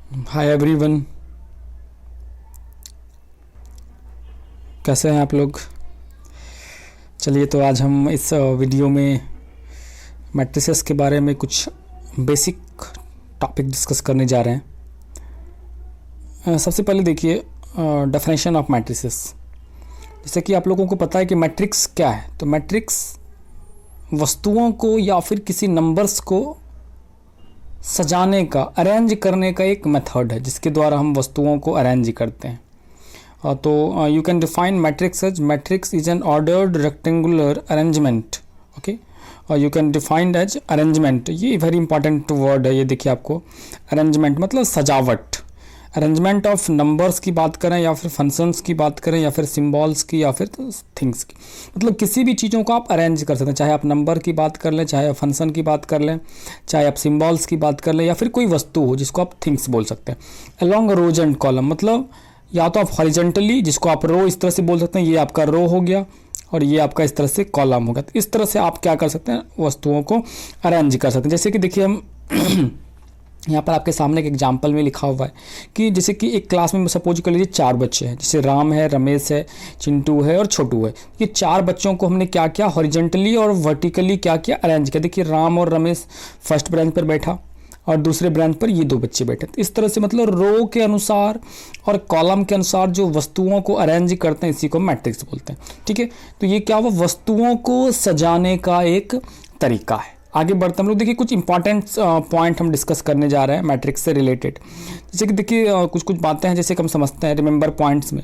Hi everyone, कैसे हैं आप लोग। चलिए, तो आज हम इस वीडियो में मैट्रिसेस के बारे में कुछ बेसिक टॉपिक डिस्कस करने जा रहे हैं। सबसे पहले देखिए डेफिनेशन ऑफ मैट्रिसेस। जैसे कि आप लोगों को पता है कि मैट्रिक्स क्या है। तो मैट्रिक्स वस्तुओं को या फिर किसी नंबर्स को सजाने का, अरेंज करने का एक मेथड है जिसके द्वारा हम वस्तुओं को अरेंज करते हैं। तो you can define matrix as matrix is an ordered rectangular arrangement. Okay, और you can defined as arrangement. ये वेरी इंपॉर्टेंट वर्ड है। ये देखिए आपको, अरेंजमेंट मतलब सजावट। अरेंजमेंट ऑफ नंबर्स की बात करें या फिर फंक्शंस की बात करें या फिर सिंबल्स की या फिर थिंग्स की, मतलब किसी भी चीज़ों को आप अरेंज कर सकते हैं। चाहे आप नंबर की बात कर लें, चाहे आप फंक्शन की बात कर लें, चाहे आप सिंबल्स की बात कर लें, या फिर कोई वस्तु हो जिसको आप थिंग्स बोल सकते हैं। अलॉन्ग रोज एंड कॉलम, मतलब या तो आप हॉरिजेंटली, जिसको आप रो इस तरह से बोल सकते हैं, ये आपका रो हो गया और ये आपका इस तरह से कॉलम हो गया। तो इस तरह से आप क्या कर सकते हैं, वस्तुओं को अरेंज कर सकते हैं। जैसे कि देखिए हम यहाँ पर आपके सामने एक एग्जाम्पल में लिखा हुआ है कि जैसे कि एक क्लास में सपोज कर लीजिए 4 बच्चे हैं, जैसे राम है, रमेश है, चिंटू है और छोटू है। ये 4 बच्चों को हमने क्या किया, हॉरिजेंटली और वर्टिकली क्या किया, अरेंज किया। देखिए राम और रमेश फर्स्ट ब्रांच पर बैठा और दूसरे ब्रांच पर ये 2 बच्चे बैठे। इस तरह से मतलब रो के अनुसार और कॉलम के अनुसार जो वस्तुओं को अरेंज करते हैं, इसी को मैट्रिक्स बोलते हैं। ठीक है, तो ये क्या हुआ, वस्तुओं को सजाने का एक तरीका है। आगे बढ़ते हम लोग देखिए कुछ इंपॉर्टेंट पॉइंट हम डिस्कस करने जा रहे हैं मैट्रिक्स से रिलेटेड। जैसे कि देखिए कुछ कुछ बातें हैं जैसे कि हम समझते हैं रिमेंबर पॉइंट्स में।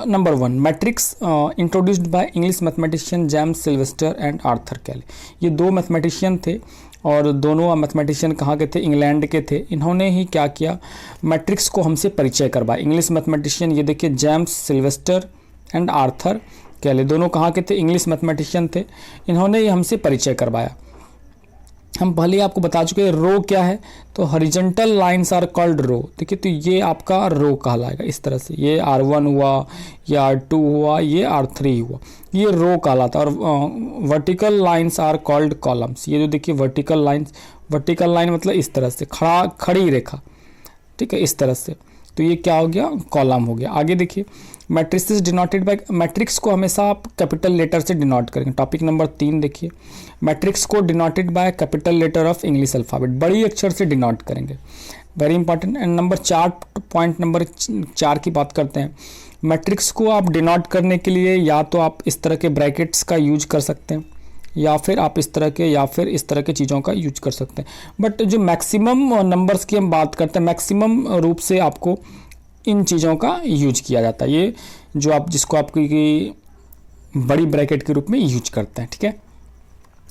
Number 1, matrix introduced by English mathematician James Sylvester and Arthur कैले। ये 2 मैथमेटिशियन थे और दोनों मैथमेटिशियन कहाँ के थे, इंग्लैंड के थे। इन्होंने ही क्या किया, मैट्रिक्स को हमसे परिचय करवाया। इंग्लिश मैथमेटिशियन ये देखिए जेम्स सिल्वेस्टर एंड आर्थर कैले, दोनों कहाँ के थे, इंग्लिश मैथमेटिशियन थे। इन्होंने ही हमसे परिचय करवाया। हम पहले ही आपको बता चुके हैं रो क्या है। तो हॉरिजॉन्टल लाइंस आर कॉल्ड रो। देखिए तो ये आपका रो कहलाएगा इस तरह से। ये R1 हुआ, ये R2 हुआ, ये R3 हुआ, ये रो कहलाता है। और vertical lines are called columns. ये जो देखिए वर्टिकल लाइंस, वर्टिकल लाइन मतलब इस तरह से खड़ी रेखा, ठीक है, इस तरह से। तो ये क्या हो गया, कॉलम हो गया। आगे देखिए मैट्रिसेस डिनोटेड बाय, मैट्रिक्स को हमेशा आप कैपिटल लेटर से डिनोट करेंगे। टॉपिक नंबर 3 देखिए, मैट्रिक्स को denoted by capital letter of English alphabet, बड़ी अक्षर से डिनोट करेंगे, very important. And number 4, point number 4 की बात करते हैं। मैट्रिक्स को आप डिनोट करने के लिए या तो आप इस तरह के ब्रैकेट्स का यूज कर सकते हैं या फिर आप इस तरह के या फिर इस तरह के चीज़ों का यूज कर सकते हैं। बट जो मैक्सिमम नंबर्स की हम बात करते हैं, मैक्सिमम रूप से आपको इन चीज़ों का यूज किया जाता है। ये जो आप जिसको आपकी बड़ी ब्रैकेट के रूप में यूज करते हैं। ठीक है,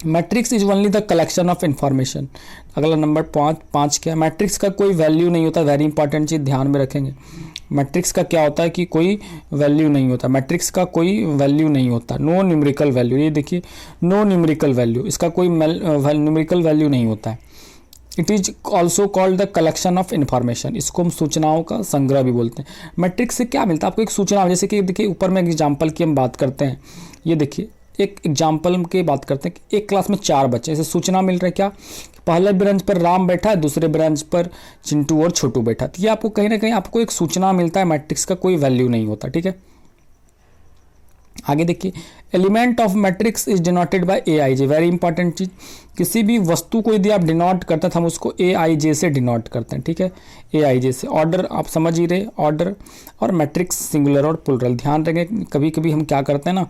matrix is only the collection of information. अगला नंबर 5 क्या है, मैट्रिक्स का कोई वैल्यू नहीं होता। वेरी इंपॉर्टेंट चीज़ ध्यान में रखेंगे। मैट्रिक्स का क्या होता है कि कोई वैल्यू नहीं होता। मैट्रिक्स का कोई वैल्यू नहीं होता, नो न्यूमेरिकल वैल्यू। ये देखिए नो न्यूमेरिकल वैल्यू, इसका कोई न्यूमेरिकल वैल्यू नहीं होता है। It is also called the collection of information. इसको हम सूचनाओं का संग्रह भी बोलते हैं। मैट्रिक्स से क्या मिलता है आपको, एक सूचना। जैसे कि देखिए ऊपर में एग्जाम्पल की हम बात करते हैं, ये देखिए एक एग्जाम्पल की बात करते हैं कि एक क्लास में 4 बच्चे, ऐसे सूचना मिल रहा है क्या, पहले ब्रांच पर राम बैठा है, दूसरे ब्रांच पर चिंटू और छोटू बैठा। तो ये आपको कहीं ना कहीं आपको एक सूचना मिलता है। मैट्रिक्स का कोई वैल्यू नहीं होता। ठीक है, आगे देखिए element of matrix is denoted by AIJ। Very important चीज, किसी भी वस्तु को यदि आप डिनोट करते हैं तो हम उसको AIJ से डिनोट करते हैं। ठीक है, AIJ से। ऑर्डर आप समझ ही रहे, ऑर्डर और मैट्रिक्स सिंगुलर और प्लुरल। ध्यान रखें, कभी कभी हम क्या करते हैं ना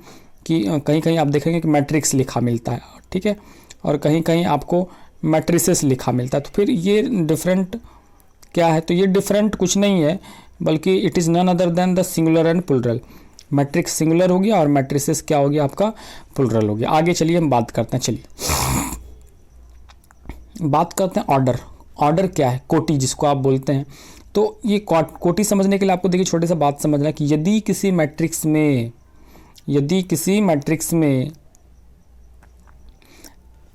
कि कहीं कहीं आप देखेंगे कि मैट्रिक्स लिखा मिलता है, ठीक है, और कहीं कहीं आपको मैट्रिसेस लिखा मिलता है। तो फिर ये डिफरेंट क्या है, तो ये डिफरेंट कुछ नहीं है बल्कि it is none other than the singular and plural. Matrix singular हो गया और मैट्रिसेस क्या हो गया आपका, प्लुरल हो गया। आगे चलिए हम बात करते हैं, चलिए बात करते हैं ऑर्डर। ऑर्डर क्या है, कोटि जिसको आप बोलते हैं। तो ये कोटि समझने के लिए आपको देखिए छोटी सा बात समझना है कि यदि किसी मैट्रिक्स में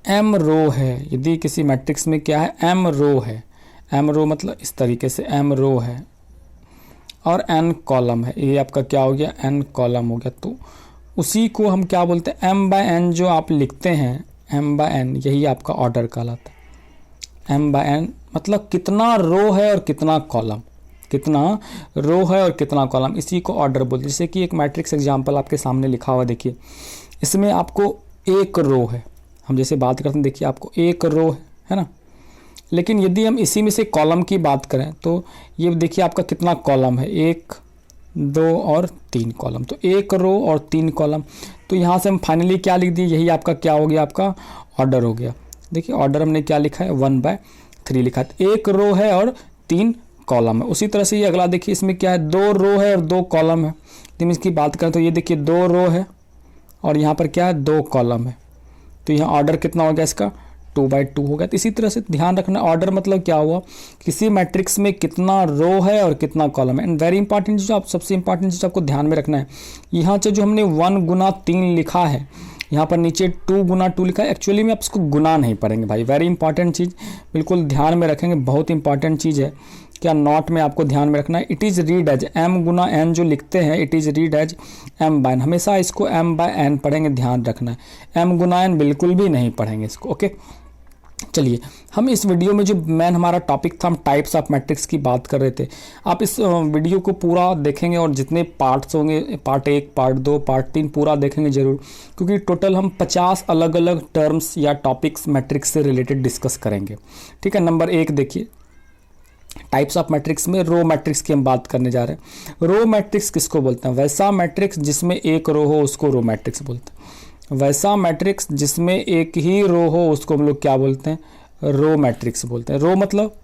m रो है, यदि किसी मैट्रिक्स में क्या है, m रो है, m रो मतलब इस तरीके से m रो है और n कॉलम है, ये आपका क्या हो गया, n कॉलम हो गया। तो उसी को हम क्या बोलते हैं, m/n जो आप लिखते हैं, m/n यही आपका ऑर्डर कहलाता है। m/n मतलब कितना रो है और कितना कॉलम, कितना रो है और कितना कॉलम, इसी को ऑर्डर बोलते हैं। जैसे कि एक मैट्रिक्स एग्जांपल आपके सामने लिखा हुआ देखिए, इसमें आपको एक रो है, हम जैसे बात करते हैं देखिए आपको एक रो है ना, लेकिन यदि हम इसी में से कॉलम की बात करें तो ये देखिए आपका कितना कॉलम है, 1 2 और 3 कॉलम, तो एक रो और 3 कॉलम। तो यहाँ से हम फाइनली क्या लिख दिए, यही आपका क्या हो गया, आपका ऑर्डर हो गया। देखिए ऑर्डर हमने क्या लिखा है, 1/3 लिखा है, एक रो है और 3 कॉलम है। उसी तरह से ये अगला देखिए, इसमें क्या है, 2 रो है और 2 कॉलम है। यदि हम इसकी बात करें तो ये देखिए 2 रो है और यहाँ पर क्या है, 2 कॉलम है। तो यहाँ ऑर्डर कितना हो गया इसका, 2/2 हो गया। तो इसी तरह से ध्यान रखना, ऑर्डर मतलब क्या हुआ, किसी मैट्रिक्स में कितना रो है और कितना कॉलम है। एंड वेरी इंपॉर्टेंट चीज़, आप सबसे इंपॉर्टेंट चीज़ आपको ध्यान में रखना है, यहाँ से जो हमने 1 गुना 3 लिखा है, यहाँ पर नीचे 2 गुना 2 लिखा है, एक्चुअली में आप इसको गुना नहीं पढ़ेंगे भाई, वेरी इंपॉर्टेंट चीज़, बिल्कुल ध्यान में रखेंगे, बहुत इंपॉर्टेंट चीज़ है। क्या नोट में आपको ध्यान में रखना है, it is read as m गुना n जो लिखते हैं, it is read as m/n, हमेशा इसको m/n पढ़ेंगे, ध्यान रखना है, m गुना n बिल्कुल भी नहीं पढ़ेंगे इसको। ओके, चलिए हम इस वीडियो में जो मेन हमारा टॉपिक था, हम टाइप्स ऑफ मैट्रिक्स की बात कर रहे थे। आप इस वीडियो को पूरा देखेंगे और जितने पार्ट्स होंगे, पार्ट 1 पार्ट 2 पार्ट 3 पूरा देखेंगे जरूर, क्योंकि टोटल हम 50 अलग अलग टर्म्स या टॉपिक्स मैट्रिक्स से रिलेटेड डिस्कस करेंगे। ठीक है, नंबर 1 देखिए, टाइप्स ऑफ मैट्रिक्स में रो मैट्रिक्स की हम बात करने जा रहे हैं। रो मैट्रिक्स किसको बोलते हैं, वैसा मैट्रिक्स जिसमें एक रो हो उसको रो मैट्रिक्स बोलते हैं। वैसा मैट्रिक्स जिसमें एक ही रो हो उसको हम लोग क्या बोलते हैं, रो मैट्रिक्स बोलते हैं। रो मतलब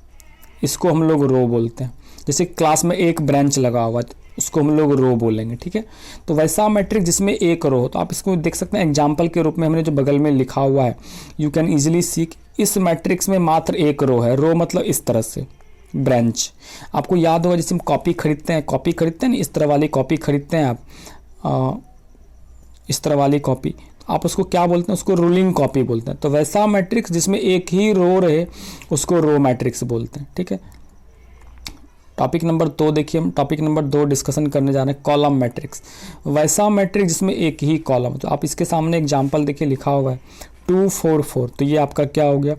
इसको हम लोग रो बोलते हैं, जैसे क्लास में एक ब्रांच लगा हुआ है उसको हम लोग रो बोलेंगे। ठीक है, तो वैसा मैट्रिक्स जिसमें एक रो हो, तो आप इसको देख सकते हैं एग्जाम्पल के रूप में हमने जो बगल में लिखा हुआ है, यू कैन ईजिली सी, इस मैट्रिक्स में मात्र एक रो है। रो मतलब इस तरह से ब्रांच, आपको याद होगा जैसे हम कॉपी खरीदते हैं ना, इस तरह वाली कॉपी खरीदते हैं आप, इस तरह वाली कॉपी, आप उसको क्या बोलते हैं, उसको रूलिंग कॉपी बोलते हैं। तो वैसा मैट्रिक्स जिसमें एक ही रो रहे उसको रो मैट्रिक्स बोलते हैं। ठीक है, टॉपिक नंबर 2 देखिए, हम टॉपिक नंबर 2 डिस्कशन करने जा रहे हैं, कॉलम मैट्रिक्स। वैसा मैट्रिक्स जिसमें एक ही कॉलम, तो आप इसके सामने एग्जाम्पल देखिए लिखा हुआ है 2 4 4, तो ये आपका क्या हो गया,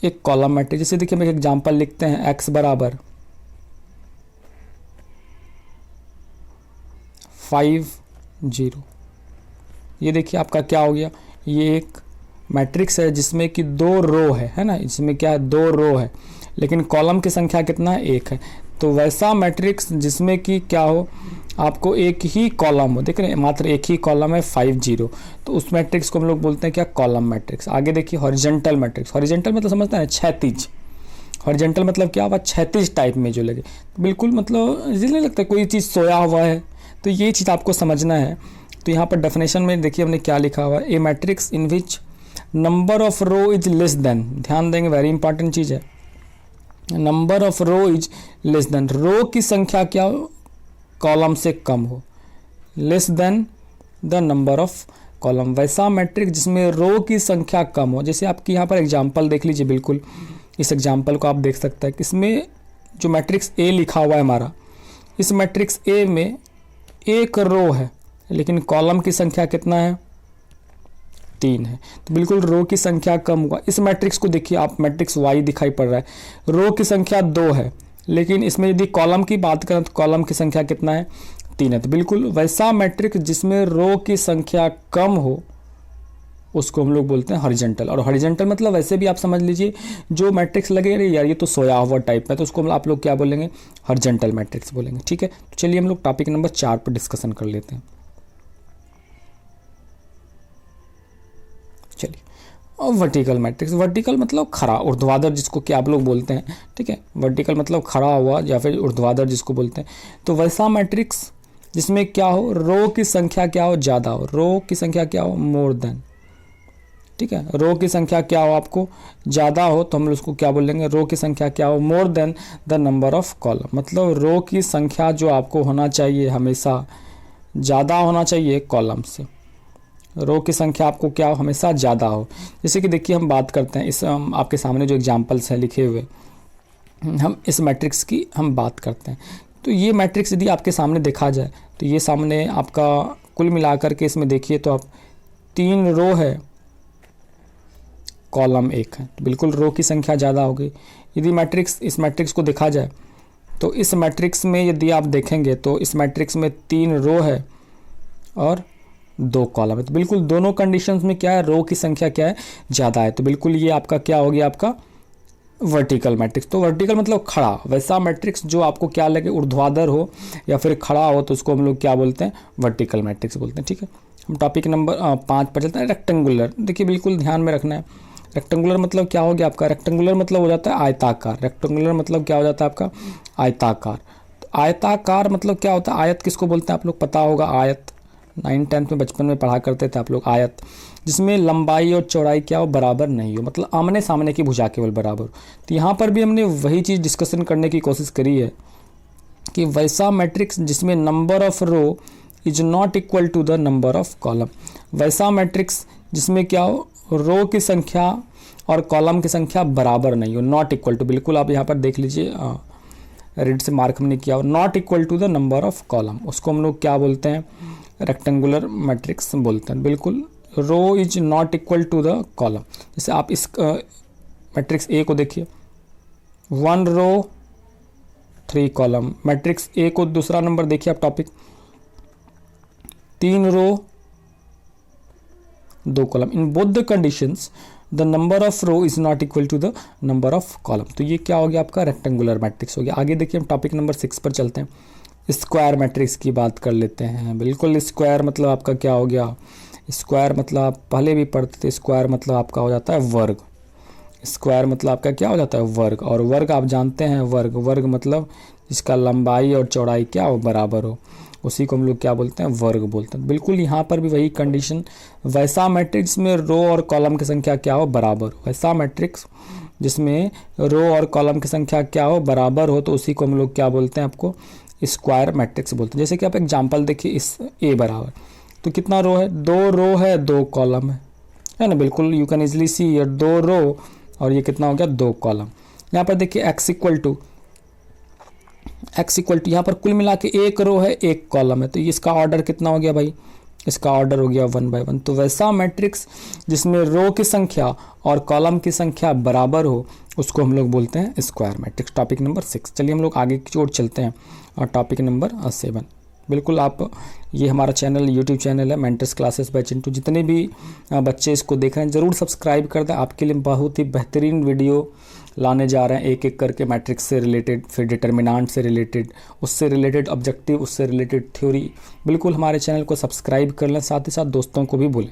एक कॉलम मैट्रिक्स। जैसे देखिए हम एक एग्जाम्पल लिखते हैं, x बराबर 5 0, ये देखिए आपका क्या हो गया, ये एक मैट्रिक्स है जिसमें कि 2 रो है ना, इसमें क्या है, 2 रो है, लेकिन कॉलम की संख्या कितना है, 1 है। तो वैसा मैट्रिक्स जिसमें कि क्या हो, आपको एक ही कॉलम हो, देख रहे हैं मात्र एक ही कॉलम है 5 0, तो उस मैट्रिक्स को हम लोग बोलते हैं क्या, कॉलम मैट्रिक्स। आगे देखिए हॉरिजॉन्टल मैट्रिक्स, हॉरिजॉन्टल मतलब समझते हैं क्षैतिज, हॉरिजॉन्टल मतलब क्या हुआ, क्षैतिज टाइप में जो लगे, बिल्कुल मतलब इजी नहीं लगता कोई चीज़ सोया हुआ है, तो ये चीज़ आपको समझना है। तो यहाँ पर डेफिनेशन में देखिए हमने क्या लिखा हुआ है, a matrix in which number of row is less than, ध्यान देंगे वेरी इंपॉर्टेंट चीज़ है, number of row is less than, row की संख्या क्या हो, कॉलम से कम हो, less than the number of column. वैसा मैट्रिक्स जिसमें रो की संख्या कम हो, जैसे आपकी यहाँ पर एग्जांपल देख लीजिए, बिल्कुल इस एग्जांपल को आप देख सकते हैं, इसमें जो मैट्रिक्स ए लिखा हुआ है हमारा, इस मैट्रिक्स ए में एक रो है लेकिन कॉलम की संख्या कितना है, 3 है, तो बिल्कुल रो की संख्या कम होगा। इस मैट्रिक्स को देखिए आप, मैट्रिक्स वाई दिखाई पड़ रहा है, रो की संख्या 2 है, लेकिन इसमें यदि कॉलम की बात करें तो कॉलम की संख्या कितना है, 3 है। तो बिल्कुल वैसा मैट्रिक्स जिसमें रो की संख्या कम हो उसको हम लोग बोलते हैं हॉरिजॉन्टल। और हॉरिजॉन्टल मतलब वैसे भी आप समझ लीजिए, जो मैट्रिक्स लगे अरे यार ये तो सोया हुआ टाइप है, तो उसको आप लोग क्या बोलेंगे, हॉरिजॉन्टल मैट्रिक्स बोलेंगे। ठीक है, तो चलिए हम लोग टॉपिक नंबर 4 पर डिस्कशन कर लेते हैं। चलिए, और वर्टिकल मैट्रिक्स, वर्टिकल मतलब खड़ा, ऊर्ध्वाधर जिसको क्या आप लोग बोलते हैं। ठीक है, वर्टिकल मतलब खड़ा हुआ या फिर ऊर्ध्वाधर जिसको बोलते हैं। तो वैसा मैट्रिक्स जिसमें क्या हो, रो की संख्या क्या हो, ज़्यादा हो, रो की संख्या क्या हो, मोर देन। ठीक है, रो की संख्या क्या हो आपको, ज़्यादा हो, तो हम उसको क्या बोलेंगे, रो की संख्या क्या हो, more than the number of column. मतलब रो की संख्या जो आपको होना चाहिए हमेशा ज़्यादा होना चाहिए कॉलम से, रो की संख्या आपको क्या हो, हमेशा ज़्यादा हो। जैसे कि देखिए हम बात करते हैं, इस आपके सामने जो एग्जाम्पल्स हैं लिखे हुए, हम इस मैट्रिक्स की हम बात करते हैं। तो ये मैट्रिक्स यदि आपके सामने देखा जाए तो ये सामने आपका कुल मिलाकर के इसमें देखिए तो आप 3 रो है, कॉलम 1 है, तो बिल्कुल रो की संख्या ज़्यादा होगी। यदि मैट्रिक्स इस मैट्रिक्स को देखा जाए तो इस मैट्रिक्स में यदि आप देखेंगे तो इस मैट्रिक्स में 3 रो है और 2 कॉलम है। तो बिल्कुल दोनों कंडीशंस में क्या है, रो की संख्या क्या है, ज़्यादा है। तो बिल्कुल ये आपका क्या हो गया, आपका वर्टिकल मैट्रिक्स। तो वर्टिकल मतलब खड़ा, वैसा मैट्रिक्स जो आपको क्या लगे, ऊर्ध्वाधर हो या फिर खड़ा हो, तो उसको हम लोग क्या बोलते हैं, वर्टिकल मैट्रिक्स बोलते हैं। ठीक है, हम टॉपिक नंबर 5 पर चलते हैं। रेक्टेंगुलर, देखिए बिल्कुल ध्यान में रखना है। रेक्टेंगुलर मतलब क्या हो गया आपका, रेक्टेंगुलर मतलब हो जाता है आयताकार। रेक्टेंगुलर मतलब क्या हो जाता है आपका, आयताकार। तो आयताकार मतलब क्या होता है, आयत किसको बोलते हैं आप लोग पता होगा, आयत 9th-10th में बचपन में पढ़ा करते थे आप लोग, आयत जिसमें लंबाई और चौड़ाई क्या हो, बराबर नहीं हो, मतलब आमने सामने की भुजा केवल बराबर हो। तो यहाँ पर भी हमने वही चीज़ डिस्कशन करने की कोशिश करी है कि वैसा मैट्रिक्स जिसमें number of row is not equal to the number of column, वैसा मैट्रिक्स जिसमें क्या हो, रो की संख्या और कॉलम की संख्या बराबर नहीं हो, नॉट इक्वल टू। बिल्कुल आप यहाँ पर देख लीजिए, रेड से मार्क हमने किया, not equal to the number of column, उसको हम लोग क्या बोलते हैं, रेक्टेंगुलर मैट्रिक्स बोलते हैं। बिल्कुल row is not equal to the column. जैसे आप इस मैट्रिक्स ए को देखिए, 1 रो 3 कॉलम। मैट्रिक्स ए को दूसरा नंबर देखिए आप topic, 3 row 2 column. In both the conditions the number of row is not equal to the number of column. तो ये क्या हो गया आपका, रेक्टेंगुलर मैट्रिक्स हो गया। आगे देखिए हम टॉपिक नंबर 6 पर चलते हैं, स्क्वायर मैट्रिक्स की बात कर लेते हैं। बिल्कुल स्क्वायर मतलब आपका क्या हो गया, स्क्वायर मतलब आप पहले भी पढ़ते थे, स्क्वायर मतलब आपका हो जाता है वर्ग। स्क्वायर मतलब आपका क्या हो जाता है, वर्ग। और वर्ग आप जानते हैं, वर्ग मतलब जिसका लंबाई और चौड़ाई क्या हो, बराबर हो, उसी को हम लोग क्या बोलते हैं, वर्ग बोलते हैं। बिल्कुल यहाँ पर भी वही कंडीशन, वैसा मैट्रिक्स में रो और कॉलम की संख्या क्या हो, बराबर हो। वैसा मैट्रिक्स जिसमें रो और कॉलम की संख्या क्या हो, बराबर हो, तो उसी को हम लोग क्या बोलते हैं, आपको स्क्वायर मैट्रिक्स बोलते हैं। जैसे कि आप एग्जांपल देखिए, इस ए बराबर, तो कितना रो है, 2 रो है 2 कॉलम है ना। बिल्कुल यू कैन इजिली सी ये 2 रो और ये कितना हो गया, 2 कॉलम। यहाँ पर देखिए x इक्वल टू यहाँ पर कुल मिला के 1 रो है 1 कॉलम है, तो इसका ऑर्डर कितना हो गया भाई, इसका ऑर्डर हो गया 1 by 1। तो वैसा मैट्रिक्स जिसमें रो की संख्या और कॉलम की संख्या बराबर हो, उसको हम लोग बोलते हैं स्क्वायर मैट्रिक्स। Topic number 6। चलिए हम लोग आगे की ओर चलते हैं और टॉपिक नंबर 7। बिल्कुल आप, ये हमारा चैनल यूट्यूब चैनल है मेंटर्स क्लासेस बाय चिंटू। जितने भी बच्चे इसको देख रहे हैं ज़रूर सब्सक्राइब कर दें, आपके लिए बहुत ही बेहतरीन वीडियो लाने जा रहे हैं, एक एक करके मैट्रिक्स से रिलेटेड, फिर डिटर्मिनांट से रिलेटेड, उससे रिलेटेड ऑब्जेक्टिव, उससे रिलेटेड थ्योरी। बिल्कुल हमारे चैनल को सब्सक्राइब कर लें, साथ ही साथ दोस्तों को भी बोलें।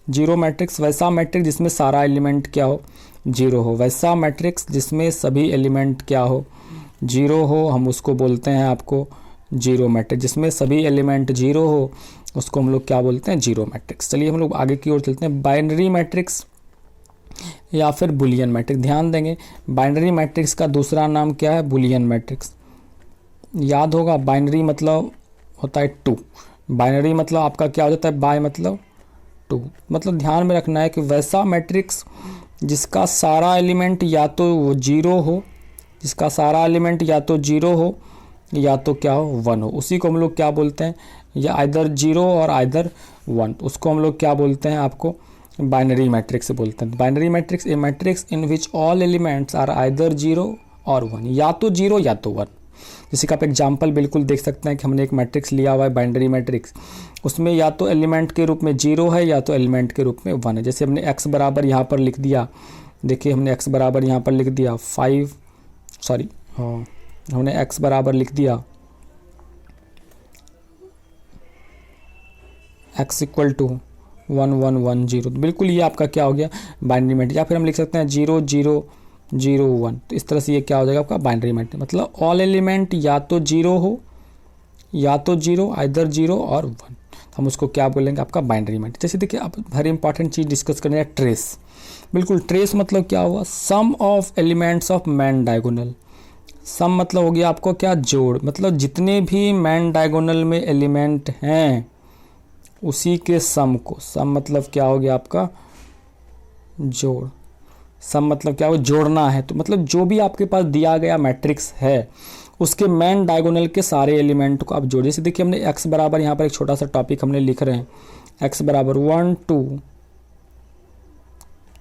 जीरो मैट्रिक्स, वैसा मैट्रिक्स जिसमें सारा एलिमेंट क्या हो, जीरो हो। वैसा मैट्रिक्स जिसमें सभी एलिमेंट क्या हो, जीरो हो, हम उसको बोलते हैं आपको जीरो मैट्रिक्स। जिसमें सभी एलिमेंट जीरो हो, उसको हम लोग क्या बोलते हैं, जीरो मैट्रिक्स। चलिए हम लोग आगे की ओर चलते हैं, बाइनरी मैट्रिक्स या फिर बुलियन मैट्रिक्स। ध्यान देंगे, बाइनरी मैट्रिक्स का दूसरा नाम क्या है, बुलियन मैट्रिक्स। याद होगा, बाइनरी मतलब होता है 2, बाइनरी मतलब आपका क्या हो जाता है, बाय मतलब 2। मतलब ध्यान में रखना है कि वैसा मैट्रिक्स जिसका सारा एलिमेंट या तो जीरो हो, जिसका सारा एलिमेंट या तो जीरो हो या तो क्या हो, 1 हो, उसी को हम लोग क्या बोलते हैं, या आइदर जीरो और आइदर 1, उसको हम लोग क्या बोलते हैं, आपको बाइनरी मैट्रिक्स बोलते हैं। Binary matrix a matrix in which all elements are either zero और 1, या तो जीरो या तो 1। जैसे कि आप एग्जांपल बिल्कुल देख सकते हैं कि हमने एक मैट्रिक्स लिया हुआ है बाइनरी मैट्रिक्स, उसमें या तो एलिमेंट के रूप में जीरो है या तो एलिमेंट के रूप में 1 है। जैसे हमने x बराबर यहाँ पर लिख दिया, देखिए हमने x बराबर यहाँ पर लिख दिया हमने x बराबर लिख दिया x इक्वल टू 1 1 1 0। बिल्कुल ये आपका क्या हो गया, बाइनरी मैट्रिक्स। या फिर हम लिख सकते हैं 0 0 0 1। तो इस तरह से ये क्या हो जाएगा आपका बाइनरी मैट्रिक्स। मतलब ऑल एलिमेंट या तो जीरो हो या तो जीरो, आइदर जीरो और 1, हम उसको क्या बोलेंगे, आपका बाइनरी मैट्रिक्स। जैसे देखिए आप वेरी इंपॉर्टेंट चीज़ डिस्कस करने हैं, ट्रेस। बिल्कुल ट्रेस मतलब क्या हुआ, sum of elements of main diagonal. Sum मतलब हो गया आपको क्या, जोड़। मतलब जितने भी मैन डायगोनल में एलिमेंट हैं उसी के सम को, सम मतलब क्या हो गया आपका, जोड़। सम मतलब क्या हो, जोड़ना है। तो मतलब जो भी आपके पास दिया गया मैट्रिक्स है उसके मैन डायगोनल के सारे एलिमेंट को आप जोड़िए। जैसे देखिए हमने x बराबर, यहाँ पर एक छोटा सा टॉपिक हमने लिख रहे हैं, x बराबर 1 2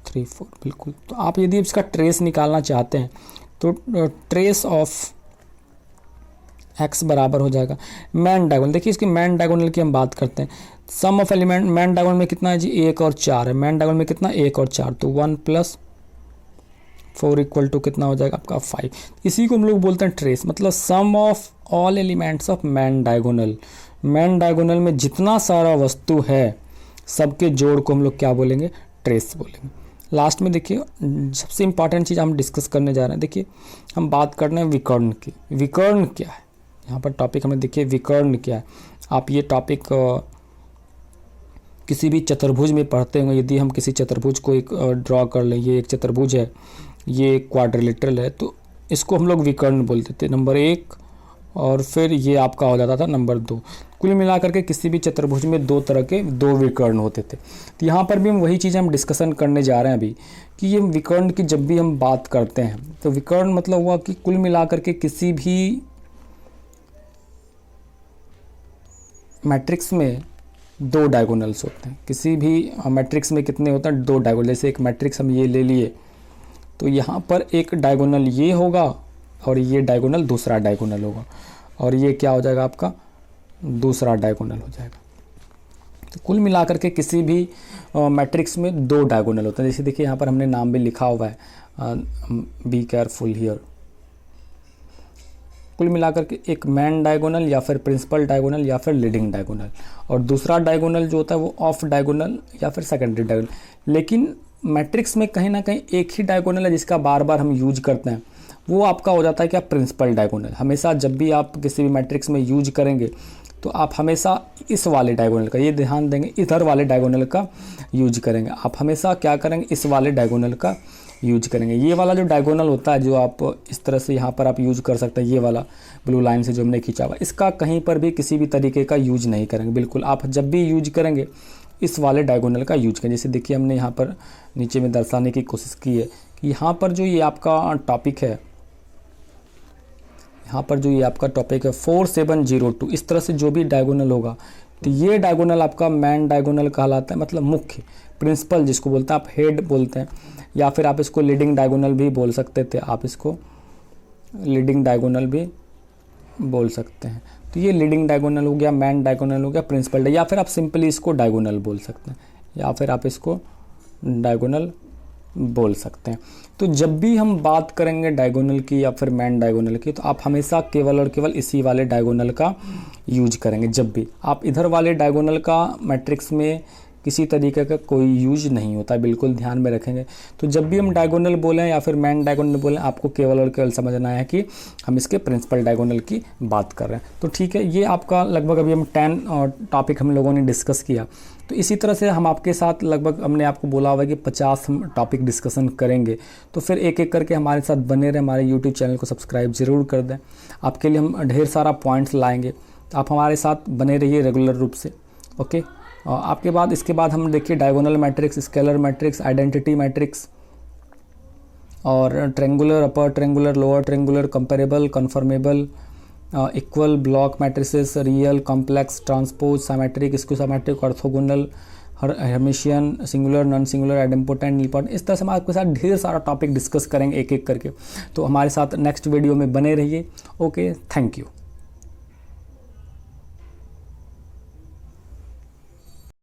3 4। बिल्कुल, तो आप यदि इसका ट्रेस निकालना चाहते हैं तो ट्रेस ऑफ एक्स बराबर हो जाएगा मैन डायगोनल। देखिए इसकी मैन डायगोनल की हम बात करते हैं। सम ऑफ एलिमेंट मैन डायगोनल में कितना है जी, 1 और 4 है। मैन डायगोनल में कितना, 1 और 4, तो 1 + 4 इक्वल टू कितना हो जाएगा आपका 5। इसी को हम लोग बोलते हैं ट्रेस, मतलब sum of all elements of main diagonal. Main diagonal में जितना सारा वस्तु है सबके जोड़ को हम लोग क्या बोलेंगे, ट्रेस बोलेंगे। लास्ट में देखिए सबसे इंपॉर्टेंट चीज़ हम डिस्कस करने जा रहे हैं। देखिए हम बात कर रहे हैं विकर्ण की। विकर्ण क्या है, यहाँ पर टॉपिक हमें देखिए विकर्ण क्या है। आप ये टॉपिक किसी भी चतुर्भुज में पढ़ते होंगे। यदि हम किसी चतुर्भुज को एक ड्रॉ कर लें, ये एक चतुर्भुज है, ये एक क्वाड्रिलेटरल है, तो इसको हम लोग विकर्ण बोलते थे, नंबर 1, और फिर ये आपका हो जाता था नंबर 2। कुल मिलाकर के किसी भी चतुर्भुज में 2 तरह के 2 विकर्ण होते थे। तो यहाँ पर भी हम वही चीज़ हम डिस्कशन करने जा रहे हैं अभी, कि ये विकर्ण की जब भी हम बात करते हैं तो विकर्ण मतलब हुआ कि कुल मिलाकर के किसी भी मैट्रिक्स में 2 डायगोनल्स होते हैं। किसी भी मैट्रिक्स में कितने होते हैं, 2 डायगोनल। जैसे एक मैट्रिक्स हम ये ले लिए, तो यहाँ पर एक डायगोनल ये होगा और ये डायगोनल दूसरा डायगोनल होगा, और ये क्या हो जाएगा आपका दूसरा डायगोनल हो जाएगा। तो कुल मिलाकर के किसी भी मैट्रिक्स में 2 डायगोनल होते हैं। जैसे देखिए यहाँ पर हमने नाम भी लिखा हुआ है, बी केयरफुल हियर। कुल मिलाकर के एक मैन डायगोनल या फिर प्रिंसिपल डायगोनल या फिर लीडिंग डायगोनल, और दूसरा डायगोनल जो होता है वो ऑफ डायगोनल या फिर सेकेंडरी डायगोनल। लेकिन मैट्रिक्स में कहीं ना कहीं एक ही डायगोनल है जिसका बार बार हम यूज करते हैं, वो आपका हो जाता है क्या, प्रिंसिपल डायगोनल। हमेशा जब भी आप किसी भी मैट्रिक्स में यूज करेंगे तो आप हमेशा इस वाले डायगोनल का, ये ध्यान देंगे, इधर वाले डायगोनल का यूज करेंगे। आप हमेशा क्या करेंगे, इस वाले डायगोनल का यूज करेंगे। ये वाला जो डायगोनल होता है जो आप इस तरह से यहाँ पर आप यूज कर सकते हैं, ये वाला ब्लू लाइन से जो हमने खींचा हुआ, इसका कहीं पर भी किसी भी तरीके का यूज नहीं करेंगे। बिल्कुल आप जब भी यूज करेंगे इस वाले डायगोनल का यूज करें। जैसे देखिए हमने यहाँ पर नीचे में दर्शाने की कोशिश की है कि यहाँ पर जो ये आपका टॉपिक है, यहाँ पर जो ये आपका टॉपिक है 4702, इस तरह से जो भी डायगोनल होगा तो ये डायगोनल आपका मैन डायगोनल कहलाता है, मतलब मुख्य, प्रिंसिपल जिसको बोलते हैं, आप हेड बोलते हैं, या फिर आप इसको लीडिंग डायगोनल भी बोल सकते थे। आप इसको लीडिंग डायगोनल भी बोल सकते हैं। तो ये लीडिंग डायगोनल हो गया, मैन डायगोनल हो गया, प्रिंसिपल, या फिर आप सिंपली इसको डायगोनल बोल सकते हैं, या फिर आप इसको डायगोनल बोल सकते हैं। तो जब भी हम बात करेंगे डायगोनल की या फिर मैन डायगोनल की, तो आप हमेशा केवल और केवल इसी वाले डायगोनल का यूज करेंगे। जब भी आप इधर वाले डायगोनल का मैट्रिक्स में किसी तरीके का कोई यूज नहीं होता, बिल्कुल ध्यान में रखेंगे। तो जब भी हम डायगोनल बोलें या फिर मैन डायगोनल बोलें, आपको केवल और केवल समझना है कि हम इसके प्रिंसिपल डायगोनल की बात कर रहे हैं। तो ठीक है, ये आपका लगभग अभी हम 10 टॉपिक हम लोगों ने डिस्कस किया। तो इसी तरह से हम आपके साथ लगभग, हमने आपको बोला हुआ है कि 50 हम टॉपिक डिस्कशन करेंगे। तो फिर एक एक करके हमारे साथ बने रहें, हमारे यूट्यूब चैनल को सब्सक्राइब ज़रूर कर दें। आपके लिए हम ढेर सारा पॉइंट्स लाएंगे, तो आप हमारे साथ बने रहिए रेगुलर रूप से। ओके, आपके बाद इसके बाद हम देखिए diagonal matrix, scalar matrix, identity matrix, और triangular, upper triangular, lower triangular, comparable, conformable, equal, block matrices, real, complex, transpose, symmetric, skew symmetric, orthogonal, Hermitian, singular, non singular, idempotent, nilpotent. इस तरह से हम आपके साथ ढेर सारा टॉपिक डिस्कस करेंगे एक एक करके। तो हमारे साथ नेक्स्ट वीडियो में बने रहिए। Okay, thank you.